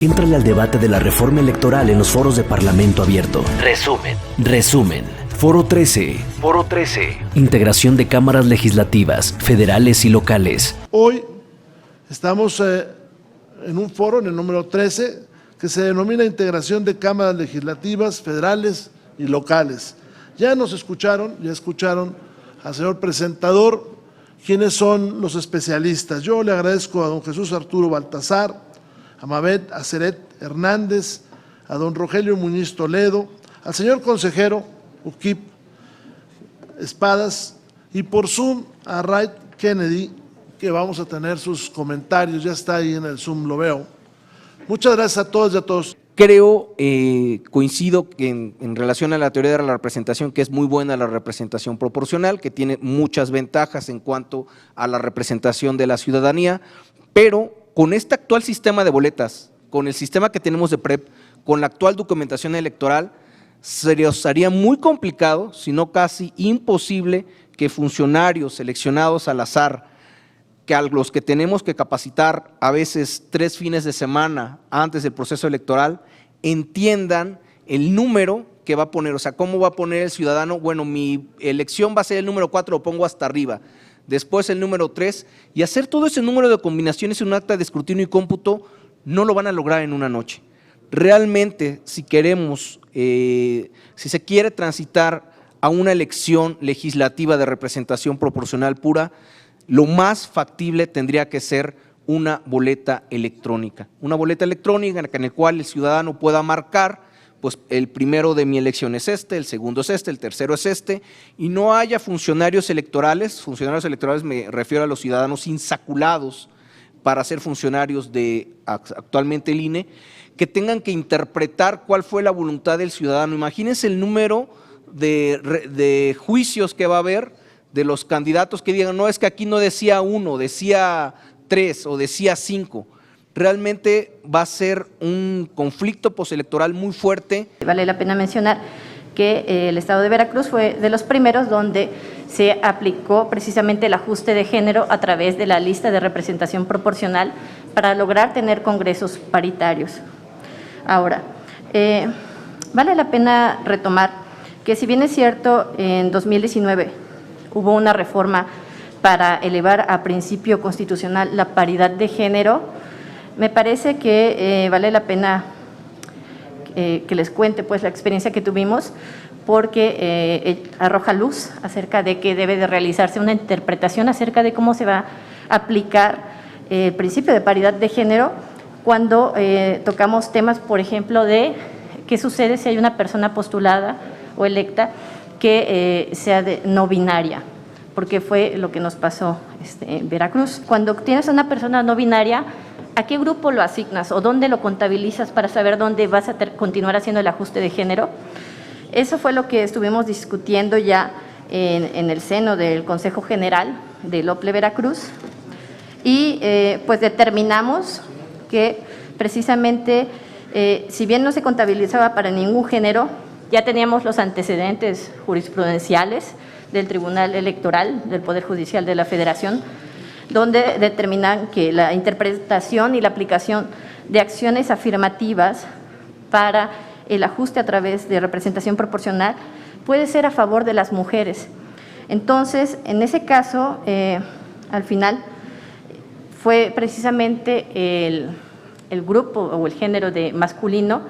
Éntrale al debate de la reforma electoral en los foros de Parlamento Abierto. Resumen. Foro 13. Integración de cámaras legislativas, federales y locales. Hoy estamos en un foro, en el número 13, que se denomina Integración de cámaras legislativas, federales y locales. Ya escucharon al señor presentador quiénes son los especialistas. Yo le agradezco a don Jesús Arturo Baltazar, a Mabet Aceret Hernández, a don Rogelio Muñiz Toledo, al señor consejero Uquip Espadas y por Zoom a Wright Kennedy, que vamos a tener sus comentarios, ya está ahí en el Zoom, lo veo. Muchas gracias a todos y a todos. Creo, coincido en relación a la teoría de la representación, que es muy buena la representación proporcional, que tiene muchas ventajas en cuanto a la representación de la ciudadanía, pero con este actual sistema de boletas, con el sistema que tenemos de PREP, con la actual documentación electoral, sería muy complicado, si no casi imposible, que funcionarios seleccionados al azar, que a los que tenemos que capacitar a veces 3 fines de semana antes del proceso electoral, entiendan el número que va a poner, o sea, cómo va a poner el ciudadano, bueno, mi elección va a ser el número 4, lo pongo hasta arriba, después el número 3, y hacer todo ese número de combinaciones en un acta de escrutinio y cómputo, no lo van a lograr en una noche. Realmente, si queremos, si se quiere transitar a una elección legislativa de representación proporcional pura, lo más factible tendría que ser una boleta electrónica. Una boleta electrónica en la cual el ciudadano pueda marcar, pues el primero de mi elección es este, el segundo es este, el tercero es este, y no haya funcionarios electorales me refiero a los ciudadanos insaculados para ser funcionarios de actualmente el INE, que tengan que interpretar cuál fue la voluntad del ciudadano. Imagínense el número de juicios que va a haber de los candidatos que digan, no, es que aquí no decía 1, decía 3 o decía 5. Realmente va a ser un conflicto postelectoral muy fuerte. Vale la pena mencionar que el estado de Veracruz fue de los primeros donde se aplicó precisamente el ajuste de género a través de la lista de representación proporcional para lograr tener congresos paritarios. Ahora, vale la pena retomar que si bien es cierto, en 2019 hubo una reforma para elevar a principio constitucional la paridad de género, me parece que vale la pena que les cuente pues la experiencia que tuvimos, porque arroja luz acerca de que debe de realizarse una interpretación acerca de cómo se va a aplicar el principio de paridad de género cuando tocamos temas, por ejemplo, de qué sucede si hay una persona postulada o electa que sea no binaria, porque fue lo que nos pasó en Veracruz. Cuando tienes a una persona no binaria, ¿a qué grupo lo asignas o dónde lo contabilizas para saber dónde vas a continuar haciendo el ajuste de género? Eso fue lo que estuvimos discutiendo ya en el seno del Consejo General del OPLE Veracruz y pues determinamos que precisamente si bien no se contabilizaba para ningún género, ya teníamos los antecedentes jurisprudenciales del Tribunal Electoral del Poder Judicial de la Federación, donde determinan que la interpretación y la aplicación de acciones afirmativas para el ajuste a través de representación proporcional puede ser a favor de las mujeres. Entonces, en ese caso, al final, fue precisamente el grupo o el género de masculino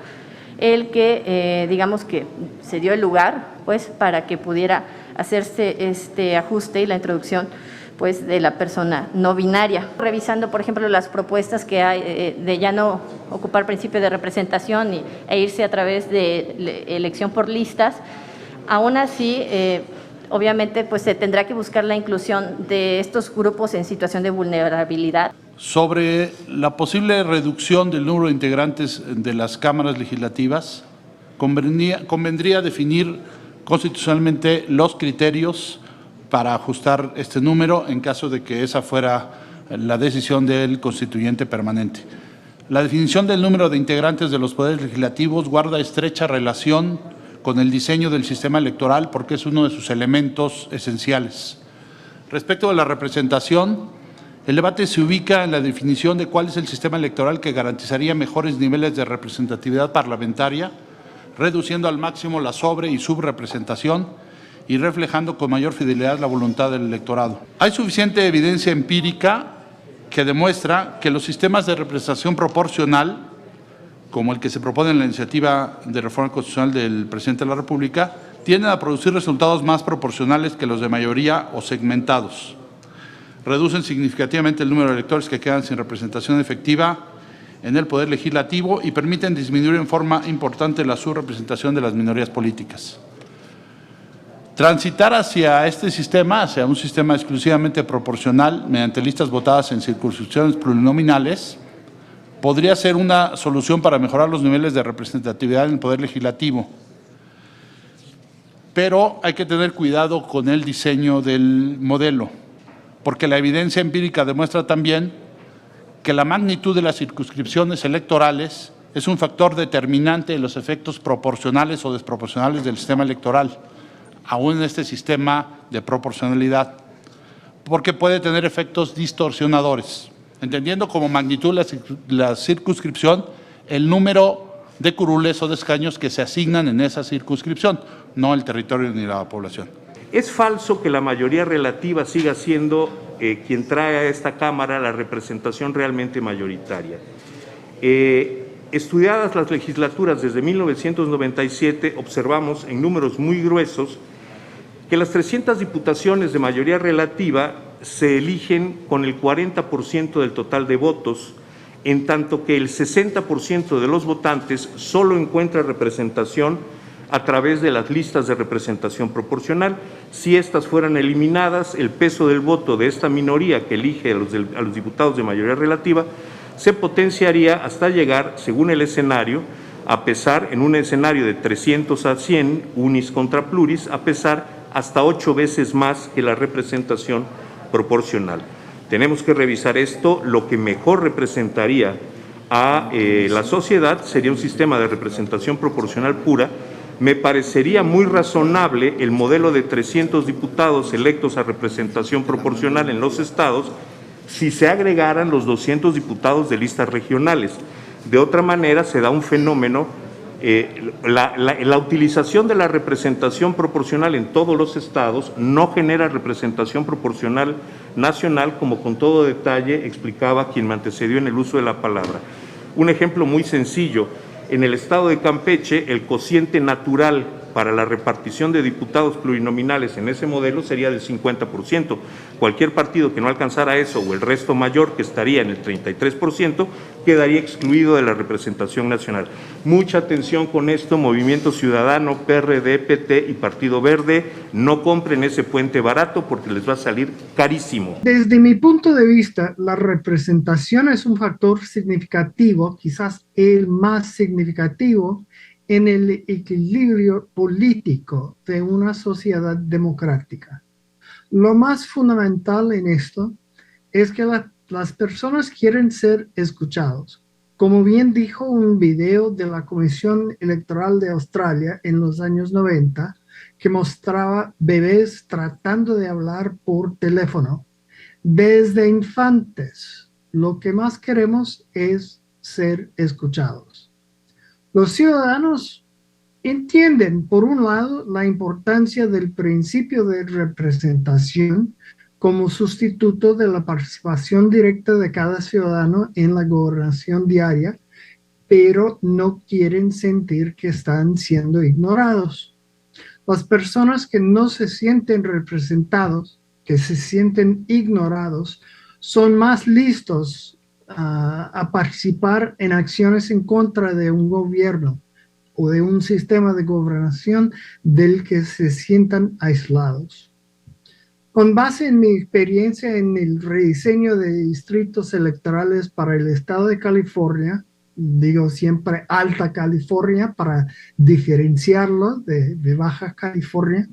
el que, digamos que se dio el lugar, pues, para que pudiera hacerse este ajuste y la introducción pues de la persona no binaria. Revisando, por ejemplo, las propuestas que hay de ya no ocupar principio de representación e irse a través de elección por listas, aún así, obviamente, pues se tendrá que buscar la inclusión de estos grupos en situación de vulnerabilidad. Sobre la posible reducción del número de integrantes de las cámaras legislativas, convendría definir constitucionalmente los criterios para ajustar este número en caso de que esa fuera la decisión del constituyente permanente. La definición del número de integrantes de los poderes legislativos guarda estrecha relación con el diseño del sistema electoral porque es uno de sus elementos esenciales. Respecto de la representación, El debate se ubica en la definición de cuál es el sistema electoral que garantizaría mejores niveles de representatividad parlamentaria, reduciendo al máximo la sobre- y subrepresentación y reflejando con mayor fidelidad la voluntad del electorado. Hay suficiente evidencia empírica que demuestra que los sistemas de representación proporcional, como el que se propone en la iniciativa de reforma constitucional del presidente de la República, tienden a producir resultados más proporcionales que los de mayoría o segmentados. Reducen significativamente el número de electores que quedan sin representación efectiva en el Poder Legislativo y permiten disminuir en forma importante la subrepresentación de las minorías políticas. Transitar hacia este sistema, hacia un sistema exclusivamente proporcional, mediante listas votadas en circunscripciones plurinominales, podría ser una solución para mejorar los niveles de representatividad en el Poder Legislativo. Pero hay que tener cuidado con el diseño del modelo, porque la evidencia empírica demuestra también que la magnitud de las circunscripciones electorales es un factor determinante en los efectos proporcionales o desproporcionales del sistema electoral, aún en este sistema de proporcionalidad, porque puede tener efectos distorsionadores, entendiendo como magnitud la circunscripción el número de curules o de escaños que se asignan en esa circunscripción, no el territorio ni la población. Es falso que la mayoría relativa siga siendo quien trae a esta Cámara la representación realmente mayoritaria. Estudiadas las legislaturas desde 1997, observamos en números muy gruesos que las 300 diputaciones de mayoría relativa se eligen con el 40% del total de votos, en tanto que el 60% de los votantes solo encuentra representación a través de las listas de representación proporcional. Si estas fueran eliminadas, el peso del voto de esta minoría que elige a los diputados de mayoría relativa se potenciaría hasta llegar, según el escenario, a pesar, en un escenario de 300 a 100, unis contra pluris, a pesar hasta 8 veces más que la representación proporcional. Tenemos que revisar esto. Lo que mejor representaría a la sociedad sería un sistema de representación proporcional pura. Me parecería muy razonable el modelo de 300 diputados electos a representación proporcional en los estados si se agregaran los 200 diputados de listas regionales. De otra manera, se da un fenómeno. La utilización de la representación proporcional en todos los estados no genera representación proporcional nacional, como con todo detalle explicaba quien me antecedió en el uso de la palabra. Un ejemplo muy sencillo: en el estado de Campeche, el cociente natural para la repartición de diputados plurinominales en ese modelo sería del 50%. Cualquier partido que no alcanzara eso, o el resto mayor, que estaría en el 33%, quedaría excluido de la representación nacional. Mucha atención con esto, Movimiento Ciudadano, PRD, PT y Partido Verde. No compren ese puente barato porque les va a salir carísimo. Desde mi punto de vista, la representación es un factor significativo, quizás el más significativo, en el equilibrio político de una sociedad democrática. Lo más fundamental en esto es que las personas quieren ser escuchados. Como bien dijo un video de la Comisión Electoral de Australia en los años 90, que mostraba bebés tratando de hablar por teléfono. Desde infantes, lo que más queremos es ser escuchados. Los ciudadanos entienden, por un lado, la importancia del principio de representación como sustituto de la participación directa de cada ciudadano en la gobernación diaria, pero no quieren sentir que están siendo ignorados. Las personas que no se sienten representados, que se sienten ignorados, son más listos a participar en acciones en contra de un gobierno o de un sistema de gobernación del que se sientan aislados. Con base en mi experiencia en el rediseño de distritos electorales para el estado de California, digo siempre Alta California para diferenciarlo de Baja California,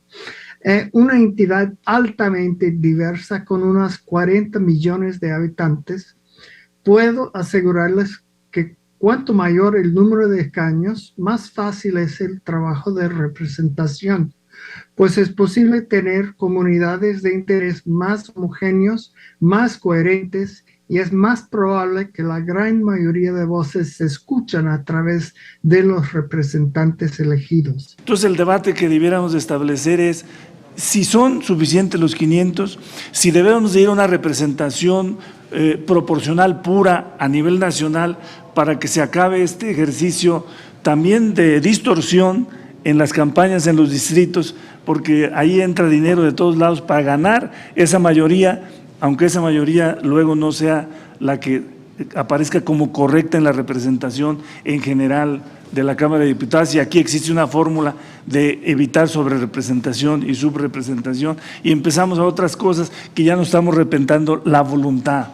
una entidad altamente diversa con unos 40 millones de habitantes, puedo asegurarles que cuanto mayor el número de escaños, más fácil es el trabajo de representación, pues es posible tener comunidades de interés más homogéneos, más coherentes, y es más probable que la gran mayoría de voces se escuchan a través de los representantes elegidos. Entonces el debate que debiéramos establecer es si son suficientes los 500, si debemos de ir a una representación proporcional pura a nivel nacional para que se acabe este ejercicio también de distorsión en las campañas en los distritos, porque ahí entra dinero de todos lados para ganar esa mayoría, aunque esa mayoría luego no sea la que aparezca como correcta en la representación en general de la Cámara de Diputados, y aquí existe una fórmula de evitar sobrerepresentación y subrepresentación, y empezamos a otras cosas que ya no estamos repensando la voluntad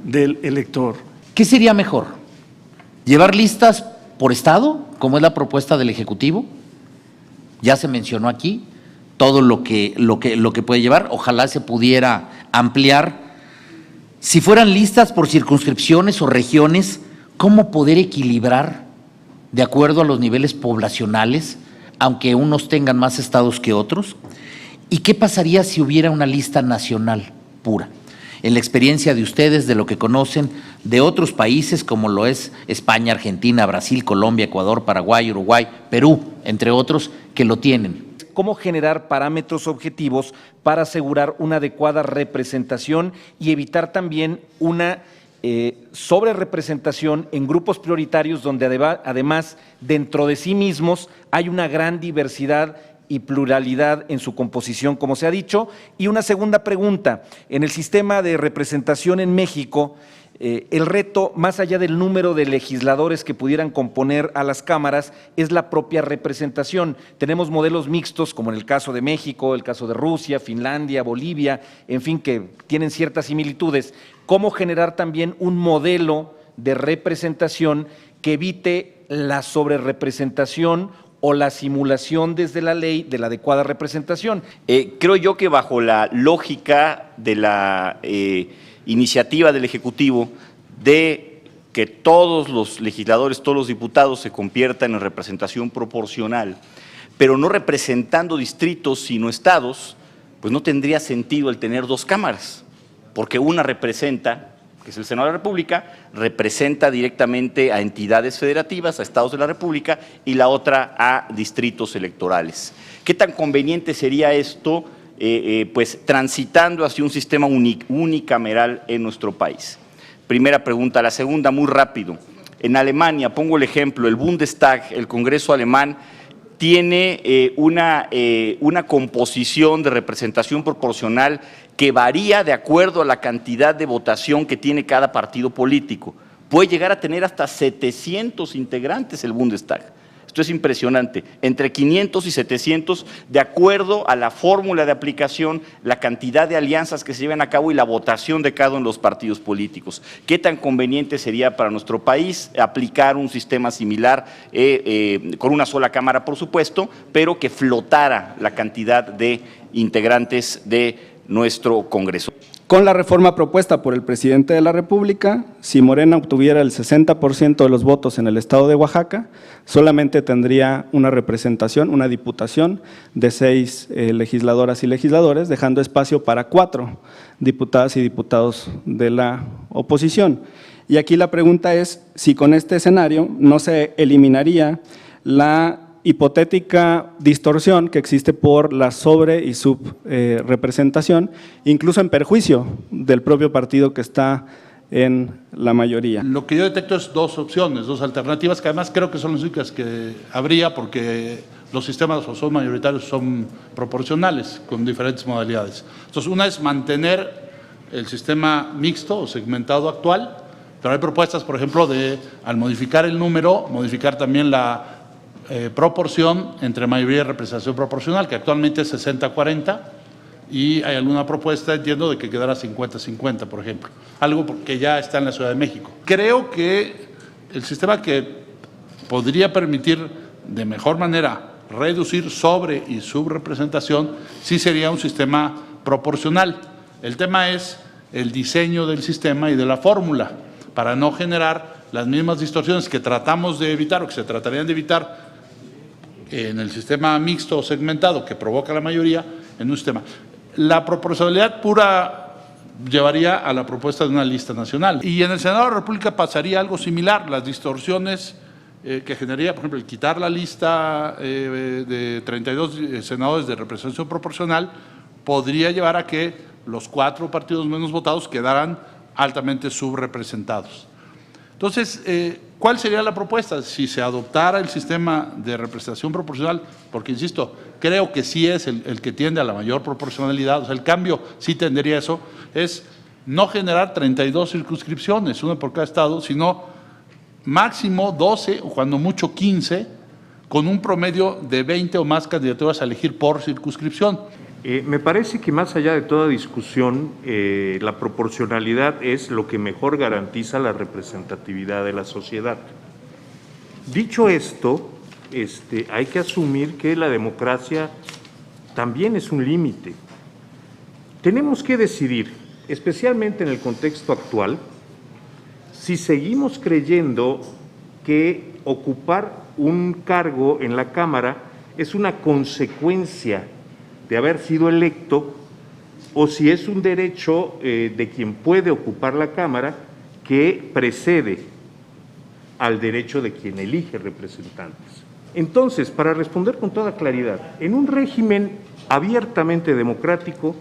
del elector. ¿Qué sería mejor? ¿Llevar listas por estado, como es la propuesta del Ejecutivo? Ya se mencionó aquí todo lo que puede llevar, ojalá se pudiera ampliar. Si fueran listas por circunscripciones o regiones, ¿cómo poder equilibrar de acuerdo a los niveles poblacionales, aunque unos tengan más estados que otros? ¿Y qué pasaría si hubiera una lista nacional pura? En la experiencia de ustedes, de lo que conocen de otros países como lo es España, Argentina, Brasil, Colombia, Ecuador, Paraguay, Uruguay, Perú, entre otros, que lo tienen. Cómo generar parámetros objetivos para asegurar una adecuada representación y evitar también una sobrerepresentación en grupos prioritarios donde además dentro de sí mismos hay una gran diversidad y pluralidad en su composición, como se ha dicho. Y una segunda pregunta, en el sistema de representación en México, el reto, más allá del número de legisladores que pudieran componer a las cámaras, es la propia representación. Tenemos modelos mixtos, como en el caso de México, el caso de Rusia, Finlandia, Bolivia, en fin, que tienen ciertas similitudes. ¿Cómo generar también un modelo de representación que evite la sobrerepresentación o la simulación desde la ley de la adecuada representación? Creo yo que bajo la lógica de la iniciativa del Ejecutivo de que todos los legisladores, todos los diputados se conviertan en representación proporcional, pero no representando distritos sino estados, pues no tendría sentido el tener dos cámaras, porque una representa, que es el Senado de la República, representa directamente a entidades federativas, a estados de la República, y la otra a distritos electorales. ¿Qué tan conveniente sería esto? Pues transitando hacia un sistema unicameral en nuestro país. Primera pregunta. La segunda, muy rápido. En Alemania, pongo el ejemplo, el Bundestag, el Congreso alemán, tiene una composición de representación proporcional que varía de acuerdo a la cantidad de votación que tiene cada partido político. Puede llegar a tener hasta 700 integrantes el Bundestag. Esto es impresionante, entre 500 y 700, de acuerdo a la fórmula de aplicación, la cantidad de alianzas que se llevan a cabo y la votación de cada uno de los partidos políticos. ¿Qué tan conveniente sería para nuestro país aplicar un sistema similar, con una sola cámara, por supuesto, pero que flotara la cantidad de integrantes de nuestro Congreso? Con la reforma propuesta por el presidente de la República, si Morena obtuviera el 60% de los votos en el estado de Oaxaca, solamente tendría una representación, una diputación de 6 legisladoras y legisladores, dejando espacio para 4 diputadas y diputados de la oposición. Y aquí la pregunta es si con este escenario no se eliminaría la hipotética distorsión que existe por la sobre y subrepresentación, incluso en perjuicio del propio partido que está en la mayoría. Lo que yo detecto es dos opciones, dos alternativas, que además creo que son las únicas que habría, porque los sistemas o son mayoritarios, son proporcionales, con diferentes modalidades. Entonces, una es mantener el sistema mixto o segmentado actual, pero hay propuestas, por ejemplo, de, al modificar el número, modificar también la proporción entre mayoría y representación proporcional, que actualmente es 60-40, y hay alguna propuesta, entiendo, de que quedara 50-50, por ejemplo, algo que ya está en la Ciudad de México. Creo que el sistema que podría permitir de mejor manera reducir sobre y subrepresentación sí sería un sistema proporcional. El tema es el diseño del sistema y de la fórmula, para no generar las mismas distorsiones que tratamos de evitar o que se tratarían de evitar en el sistema mixto o segmentado que provoca la mayoría en un sistema. La proporcionalidad pura llevaría a la propuesta de una lista nacional. Y en el Senado de la República pasaría algo similar, las distorsiones que generaría, por ejemplo, el quitar la lista de 32 senadores de representación proporcional podría llevar a que los 4 partidos menos votados quedaran altamente subrepresentados. Entonces, ¿cuál sería la propuesta? Si se adoptara el sistema de representación proporcional, porque insisto, creo que sí es el que tiende a la mayor proporcionalidad, o sea, el cambio sí tendría eso, es no generar 32 circunscripciones, una por cada estado, sino máximo 12 o cuando mucho 15, con un promedio de 20 o más candidaturas a elegir por circunscripción. Me parece que más allá de toda discusión, la proporcionalidad es lo que mejor garantiza la representatividad de la sociedad. Dicho esto, hay que asumir que la democracia también es un límite. Tenemos que decidir, especialmente en el contexto actual, si seguimos creyendo que ocupar un cargo en la Cámara es una consecuencia de haber sido electo o si es un derecho de quien puede ocupar la Cámara que precede al derecho de quien elige representantes. Entonces, para responder con toda claridad, en un régimen abiertamente democrático,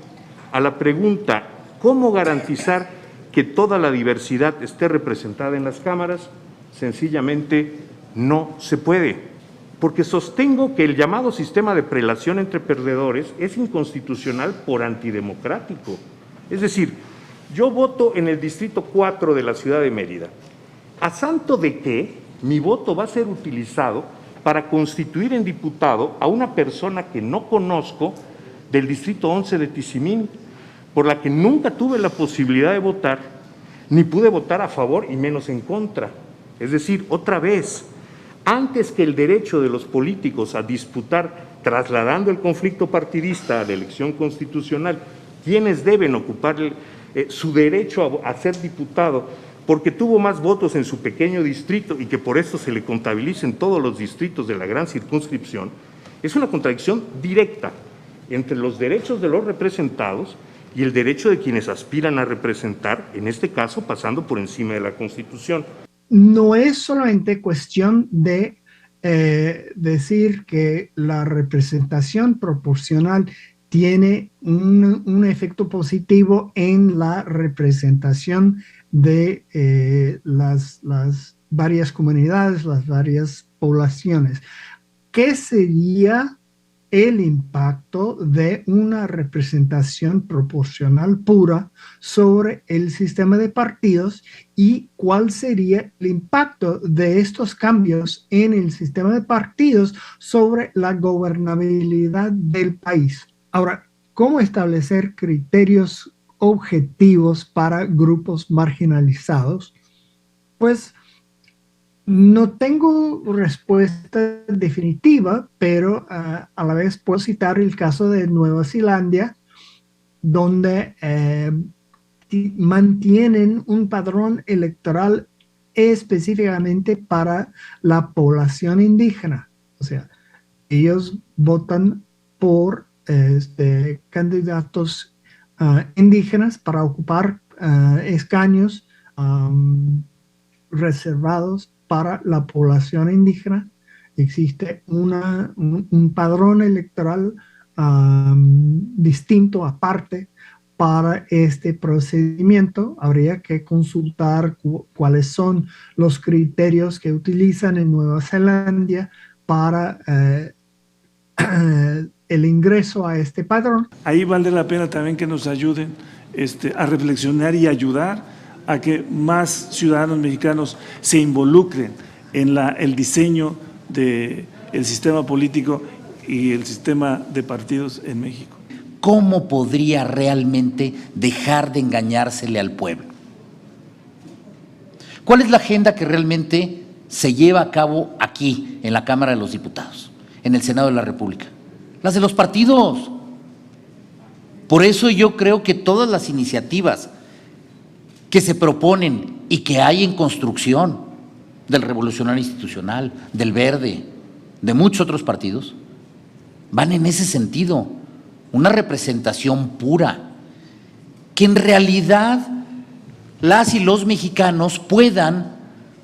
a la pregunta ¿cómo garantizar que toda la diversidad esté representada en las cámaras? Sencillamente no se puede. Porque sostengo que el llamado sistema de prelación entre perdedores es inconstitucional por antidemocrático. Es decir, yo voto en el Distrito 4 de la ciudad de Mérida. ¿A santo de qué mi voto va a ser utilizado para constituir en diputado a una persona que no conozco del Distrito 11 de Tizimín, por la que nunca tuve la posibilidad de votar, ni pude votar a favor y menos en contra? Es decir, otra vez, antes que el derecho de los políticos a disputar, trasladando el conflicto partidista a la elección constitucional, quienes deben ocupar su derecho a ser diputado, porque tuvo más votos en su pequeño distrito y que por eso se le contabilicen todos los distritos de la gran circunscripción, es una contradicción directa entre los derechos de los representados y el derecho de quienes aspiran a representar, en este caso pasando por encima de la Constitución. No es solamente cuestión de decir que la representación proporcional tiene un efecto positivo en la representación de las varias comunidades, las varias poblaciones. ¿Qué sería el impacto de una representación proporcional pura sobre el sistema de partidos y cuál sería el impacto de estos cambios en el sistema de partidos sobre la gobernabilidad del país? Ahora, ¿cómo establecer criterios objetivos para grupos marginalizados? Pues no tengo respuesta definitiva, pero a la vez puedo citar el caso de Nueva Zelanda, donde mantienen un padrón electoral específicamente para la población indígena. O sea, ellos votan por candidatos indígenas para ocupar escaños reservados para la población indígena. Existe un padrón electoral distinto, aparte, para este procedimiento. Habría que consultar cuáles son los criterios que utilizan en Nueva Zelanda para el ingreso a este padrón. Ahí vale la pena también que nos ayuden a reflexionar y ayudar a que más ciudadanos mexicanos se involucren en el diseño del sistema político y el sistema de partidos en México. ¿Cómo podría realmente dejar de engañársele al pueblo? ¿Cuál es la agenda que realmente se lleva a cabo aquí, en la Cámara de los Diputados, en el Senado de la República? Las de los partidos. Por eso yo creo que todas las iniciativas que se proponen y que hay en construcción del Revolucionario Institucional, del Verde, de muchos otros partidos, van en ese sentido, una representación pura, que en realidad las y los mexicanos puedan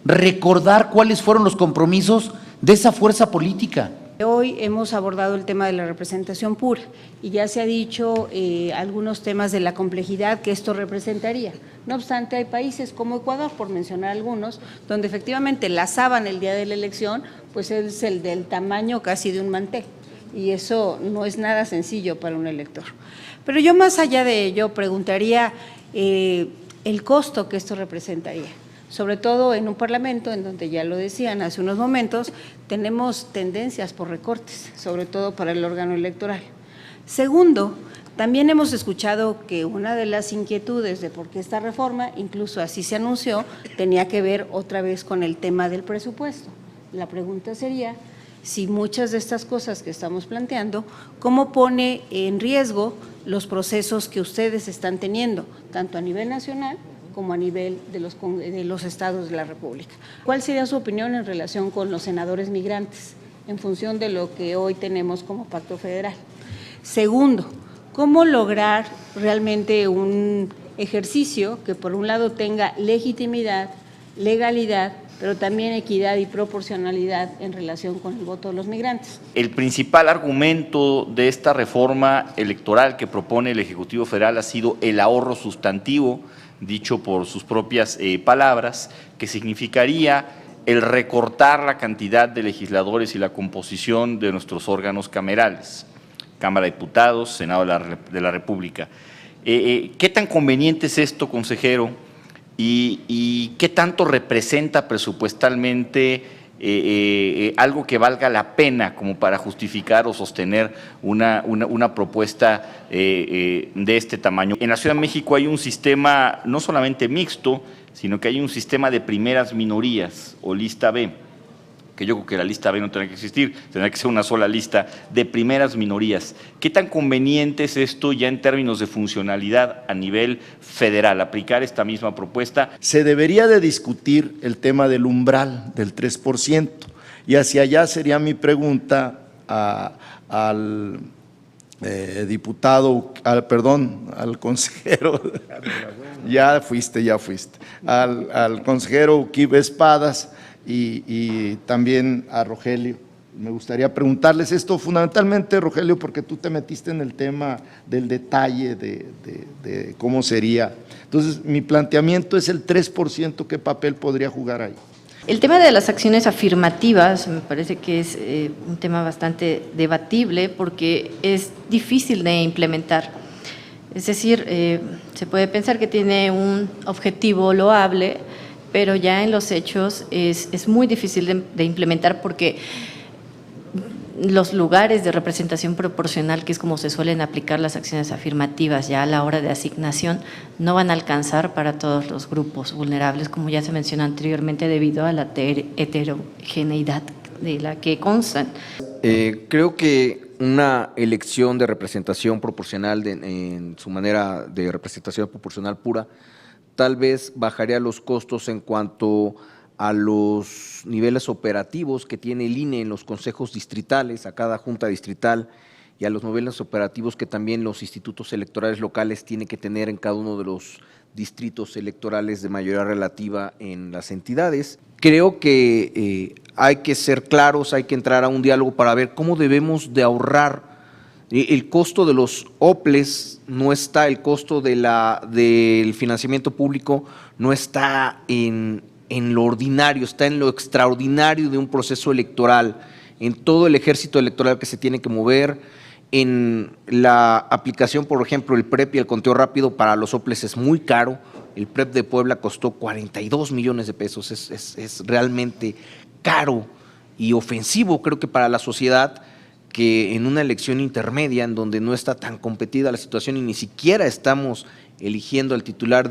recordar cuáles fueron los compromisos de esa fuerza política. Hoy hemos abordado el tema de la representación pura y ya se ha dicho algunos temas de la complejidad que esto representaría. No obstante, hay países como Ecuador, por mencionar algunos, donde efectivamente la sábana el día de la elección pues es el del tamaño casi de un mantel y eso no es nada sencillo para un elector. Pero yo más allá de ello preguntaría el costo que esto representaría. Sobre todo en un parlamento en donde, ya lo decían hace unos momentos, tenemos tendencias por recortes, sobre todo para el órgano electoral. Segundo, también hemos escuchado que una de las inquietudes de por qué esta reforma, incluso así se anunció, tenía que ver otra vez con el tema del presupuesto. La pregunta sería si muchas de estas cosas que estamos planteando, ¿cómo pone en riesgo los procesos que ustedes están teniendo, tanto a nivel nacional como a nivel de los estados de la República? ¿Cuál sería su opinión en relación con los senadores migrantes en función de lo que hoy tenemos como pacto federal? Segundo, ¿cómo lograr realmente un ejercicio que por un lado tenga legitimidad, legalidad, pero también equidad y proporcionalidad en relación con el voto de los migrantes? El principal argumento de esta reforma electoral que propone el Ejecutivo Federal ha sido el ahorro sustantivo, dicho por sus propias palabras, que significaría el recortar la cantidad de legisladores y la composición de nuestros órganos camerales, Cámara de Diputados, Senado de la República. ¿Qué tan conveniente es esto, consejero? ¿Y qué tanto representa presupuestalmente algo que valga la pena como para justificar o sostener una propuesta de este tamaño? En la Ciudad de México hay un sistema no solamente mixto, sino que hay un sistema de primeras minorías o lista B, que yo creo que la lista B no tendrá que existir, tendrá que ser una sola lista de primeras minorías. ¿Qué tan conveniente es esto ya en términos de funcionalidad a nivel federal, aplicar esta misma propuesta? Se debería de discutir el tema del umbral del 3%, y hacia allá sería mi pregunta al al consejero, ya fuiste, al consejero Uquib Espadas, y también a Rogelio. Me gustaría preguntarles esto fundamentalmente, Rogelio, porque tú te metiste en el tema del detalle de cómo sería. Entonces, mi planteamiento es el 3%, ¿qué papel podría jugar ahí? El tema de las acciones afirmativas me parece que es un tema bastante debatible porque es difícil de implementar. Es decir, se puede pensar que tiene un objetivo loable, pero ya en los hechos es muy difícil de implementar porque los lugares de representación proporcional, que es como se suelen aplicar las acciones afirmativas ya a la hora de asignación, no van a alcanzar para todos los grupos vulnerables, como ya se mencionó anteriormente, debido a la heterogeneidad de la que constan. Creo que una elección de representación proporcional en su manera de representación proporcional pura tal vez bajaría los costos en cuanto a los niveles operativos que tiene el INE en los consejos distritales, a cada junta distrital, y a los niveles operativos que también los institutos electorales locales tienen que tener en cada uno de los distritos electorales de mayoría relativa en las entidades. Creo que hay que ser claros, hay que entrar a un diálogo para ver cómo debemos de ahorrar. El costo de los OPLES no está, el costo del financiamiento público no está en lo ordinario, está en lo extraordinario de un proceso electoral, en todo el ejército electoral que se tiene que mover, en la aplicación, por ejemplo, el PREP y el conteo rápido para los OPLES es muy caro. El PREP de Puebla costó 42 millones de pesos, es realmente caro y ofensivo, creo que para la sociedad, que en una elección intermedia en donde no está tan competida la situación y ni siquiera estamos eligiendo al titular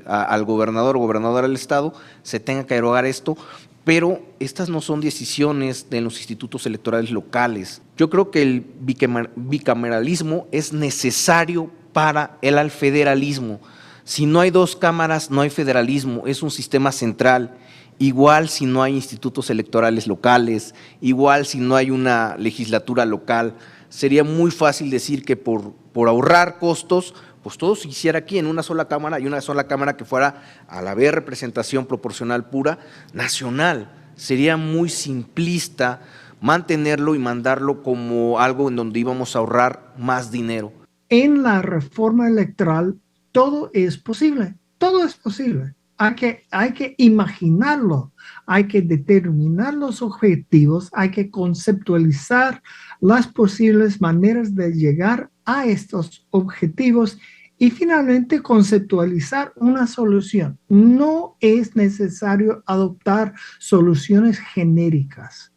al gobernador o gobernadora del estado, se tenga que derogar esto, pero estas no son decisiones de los institutos electorales locales. Yo creo que el bicameralismo es necesario para el federalismo. Si no hay dos cámaras, no hay federalismo, es un sistema central igual si no hay institutos electorales locales, igual si no hay una legislatura local, sería muy fácil decir que por ahorrar costos, pues todo se hiciera aquí en una sola Cámara, y una sola Cámara que fuera a la vez representación proporcional pura nacional. Sería muy simplista mantenerlo y mandarlo como algo en donde íbamos a ahorrar más dinero. En la reforma electoral todo es posible, todo es posible. Hay que imaginarlo, hay que determinar los objetivos, hay que conceptualizar las posibles maneras de llegar a estos objetivos y finalmente conceptualizar una solución. No es necesario adoptar soluciones genéricas.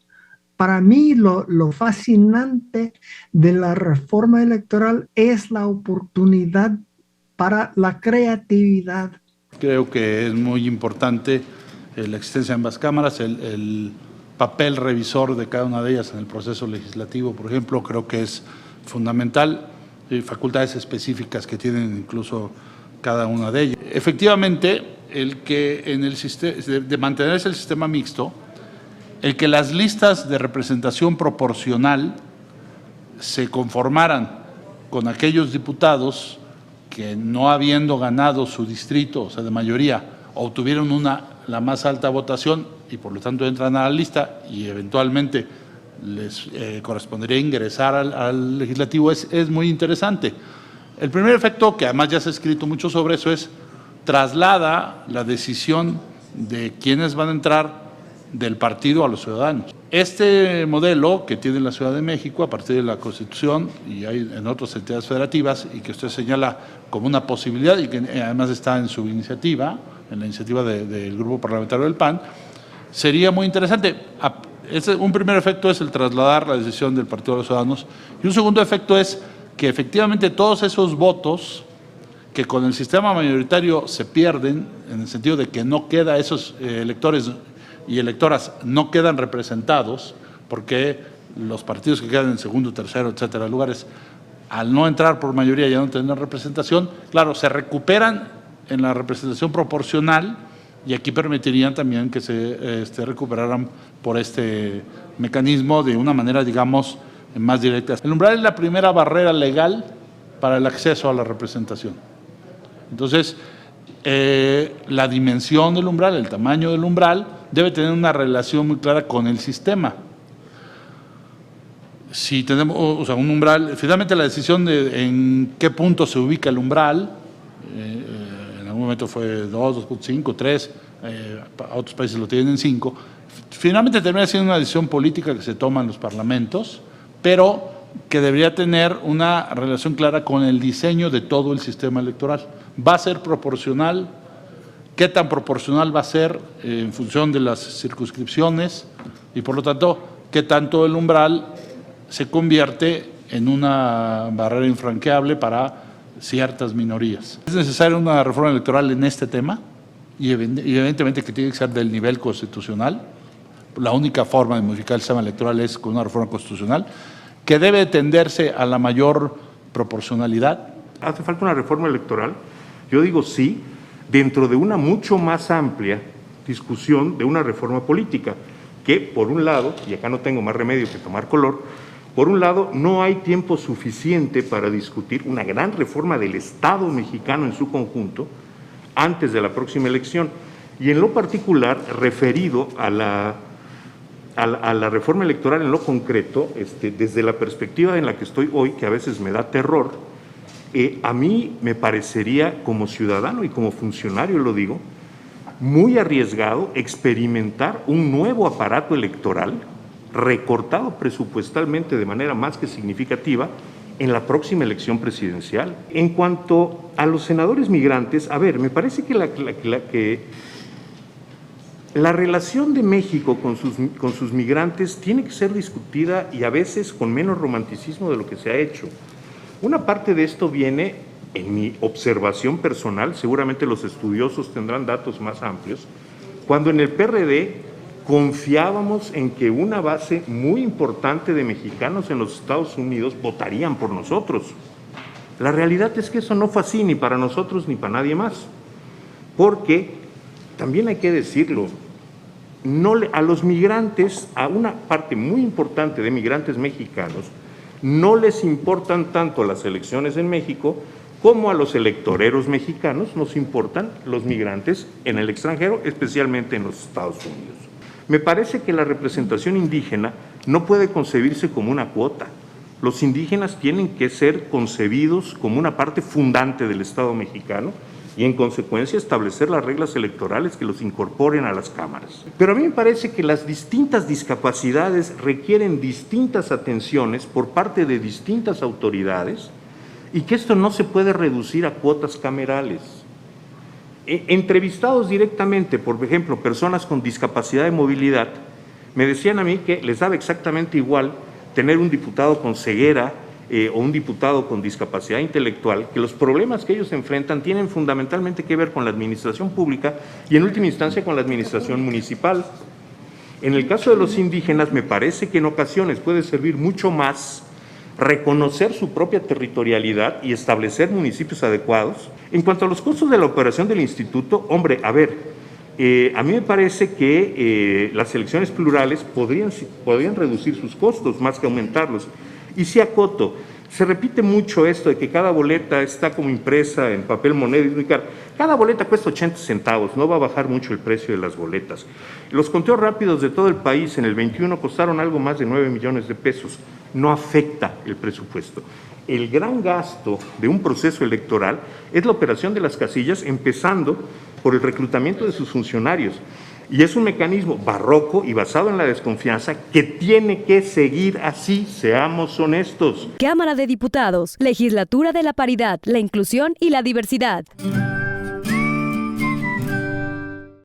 Para mí lo fascinante de la reforma electoral es la oportunidad para la creatividad. Creo que es muy importante la existencia de ambas cámaras, el papel revisor de cada una de ellas en el proceso legislativo, por ejemplo, creo que es fundamental, facultades específicas que tienen incluso cada una de ellas. Efectivamente, el que en el sistema, de mantenerse el sistema mixto, el que las listas de representación proporcional se conformaran con aquellos diputados que no habiendo ganado su distrito, o sea, de mayoría, obtuvieron la más alta votación y por lo tanto entran a la lista y eventualmente les correspondería ingresar al legislativo, es muy interesante. El primer efecto, que además ya se ha escrito mucho sobre eso, es traslada la decisión de quiénes van a entrar del partido a los ciudadanos. Este modelo que tiene la Ciudad de México a partir de la Constitución y hay en otras entidades federativas y que usted señala como una posibilidad y que además está en su iniciativa, en la iniciativa del Grupo Parlamentario del PAN, sería muy interesante. Un primer efecto es el trasladar la decisión del Partido de los Ciudadanos y un segundo efecto es que efectivamente todos esos votos que con el sistema mayoritario se pierden, en el sentido de que no queda esos electores y electoras no quedan representados porque los partidos que quedan en segundo, tercero, etcétera, lugares, al no entrar por mayoría y ya no tener representación, claro, se recuperan en la representación proporcional y aquí permitirían también que se recuperaran por este mecanismo de una manera, digamos, más directa. El umbral es la primera barrera legal para el acceso a la representación. Entonces, la dimensión del umbral, el tamaño del umbral, debe tener una relación muy clara con el sistema. Si tenemos, o sea, un umbral, finalmente la decisión de en qué punto se ubica el umbral, en algún momento fue 2, 2.5, 3, otros países lo tienen en 5, finalmente termina siendo una decisión política que se toma en los parlamentos, pero que debería tener una relación clara con el diseño de todo el sistema electoral. ¿Va a ser proporcional? ¿Qué tan proporcional va a ser en función de las circunscripciones? Y por lo tanto, ¿qué tanto el umbral se convierte en una barrera infranqueable para ciertas minorías? ¿Es necesaria una reforma electoral en este tema? Y evidentemente que tiene que ser del nivel constitucional. La única forma de modificar el sistema electoral es con una reforma constitucional, que debe tenderse a la mayor proporcionalidad. ¿Hace falta una reforma electoral? Yo digo sí, dentro de una mucho más amplia discusión de una reforma política, que por un lado, y acá no tengo más remedio que tomar color, por un lado no hay tiempo suficiente para discutir una gran reforma del Estado mexicano en su conjunto antes de la próxima elección, y en lo particular referido a la reforma electoral en lo concreto, desde la perspectiva en la que estoy hoy, que a veces me da terror, a mí me parecería, como ciudadano y como funcionario lo digo, muy arriesgado experimentar un nuevo aparato electoral recortado presupuestalmente de manera más que significativa en la próxima elección presidencial. En cuanto a los senadores migrantes, a ver, me parece que la relación de México con sus migrantes tiene que ser discutida y a veces con menos romanticismo de lo que se ha hecho. Una parte de esto viene, en mi observación personal, seguramente los estudiosos tendrán datos más amplios, cuando en el PRD confiábamos en que una base muy importante de mexicanos en los Estados Unidos votarían por nosotros. La realidad es que eso no fue así ni para nosotros ni para nadie más, porque también hay que decirlo, a los migrantes, a una parte muy importante de migrantes mexicanos, no les importan tanto las elecciones en México como a los electoreros mexicanos nos importan los migrantes en el extranjero, especialmente en los Estados Unidos. Me parece que la representación indígena no puede concebirse como una cuota. Los indígenas tienen que ser concebidos como una parte fundante del Estado mexicano y en consecuencia establecer las reglas electorales que los incorporen a las cámaras. Pero a mí me parece que las distintas discapacidades requieren distintas atenciones por parte de distintas autoridades y que esto no se puede reducir a cuotas camerales. Entrevistados directamente, por ejemplo, personas con discapacidad de movilidad, me decían a mí que les daba exactamente igual tener un diputado con ceguera o un diputado con discapacidad intelectual, que los problemas que ellos enfrentan tienen fundamentalmente que ver con la administración pública y en última instancia con la administración municipal. En el caso de los indígenas me parece que en ocasiones puede servir mucho más reconocer su propia territorialidad y establecer municipios adecuados. En cuanto a los costos de la operación del instituto, hombre, a mí me parece que las elecciones plurales podrían reducir sus costos más que aumentarlos. Y si acoto, se repite mucho esto de que cada boleta está como impresa en papel moneda. Cada boleta cuesta 80 centavos, no va a bajar mucho el precio de las boletas. Los conteos rápidos de todo el país en el 21 costaron algo más de 9 millones de pesos. No afecta el presupuesto. El gran gasto de un proceso electoral es la operación de las casillas, empezando por el reclutamiento de sus funcionarios. Y es un mecanismo barroco y basado en la desconfianza que tiene que seguir así, seamos honestos. Cámara de Diputados, Legislatura de la Paridad, la Inclusión y la Diversidad.